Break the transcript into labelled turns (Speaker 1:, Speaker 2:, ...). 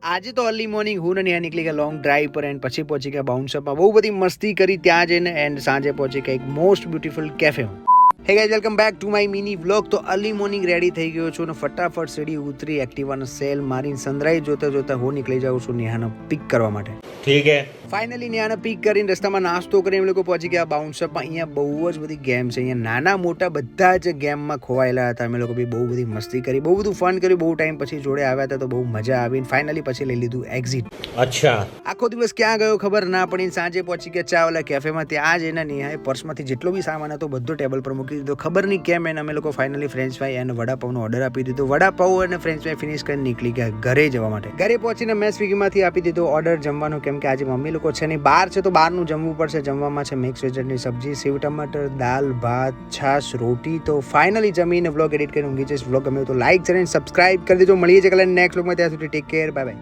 Speaker 1: આજે તો early morning હું ને ત્યાં નીકળી ગયા લોંગ ડ્રાઈવ પર એન્ડ પછી પહોંચી ગયા બાઉન્સરમાં બહુ બધી મસ્તી કરી ત્યાં જઈને એન્ડ સાંજે પહોંચી ગયા એક મોસ્ટ બ્યુટીફુલ કેફેમાં. Hey guys welcome back to my mini vlog. તો અર્લી મોર્નિંગ રેડી થઈ ગયો છું અને ફટાફટ સીડી ઉતરી એક્ટિવાનો સેલ મારીને સનરાઈઝ જોતા હું નીકળી જાઉં છું નેહાને પિક કરવા માટે.
Speaker 2: ઠીક હે.
Speaker 1: ફાઇનલી નેહાને પિક કરીને રસ્તામાં નાસ્તો કરીને અમે લોકો પહોંચી ગયા બાઉન્સરમાં. અહીંયા બહુ જ બધી ગેમ છે. અહીંયા નાના મોટા બધા જ ગેમમાં ખોવાયેલા હતા અમે લોકો. બી બહુ બધી મસ્તી કરી, બહુ બધું ફન કર્યું. બહુ ટાઈમ પછી જોડે આવ્યા હતા તો બહુ મજા આવી. ફાઇનલી પછી લઈ લીધું એક્ઝિટ.
Speaker 2: અચ્છા.
Speaker 1: આખો દિવસ ક્યાં ગયો ખબર ના પડી. સાંજે પહોંચી ગયા ચાવાલા કેફેમાં. ત્યાં જઈને નેહાએ પર્સમાંથી જેટલો બી સામાન હતો બધો ટેબલ પર મૂકી દીધો. ખબર નહીં કેમ એને અમે લોકો ફાઇનલી ફ્રેન્ચ ફ્રાઈ અને વડાપાવનો ઓર્ડર આપી દીધો. વડાપાવ અને ફ્રેન્ચ ફ્રાઈ ફિનિશ કરીને નીકળી ગયા ઘરે જવા માટે. ઘરે પહોંચીને મેં સ્વિગીમાંથી આપી દીધો ઓર્ડર જમવાનો, કેમ કે આજે મમ્મી લોકો છે નહીં, બહાર છે તો બહારનું જમવું પડશે. જમવામાં છે મિક્સ વેજીની સબ્જી, સેવ ટમાટર, દાલ ભાત, છાશ, રોટી. તો ફાઇનલી જમીને વ્લોગ એડિટ કરીને ઊંઘી જઈશ. વ્લોગ ગમ્યો તો લાઈક, શેર અને સબસ્ક્રાઇબ કરી દેજો. મળીએ છીએ કાલે નેક્સ્ટ વ્લોગમાં. ત્યાં સુધી ટેક કેર, બાય બાય.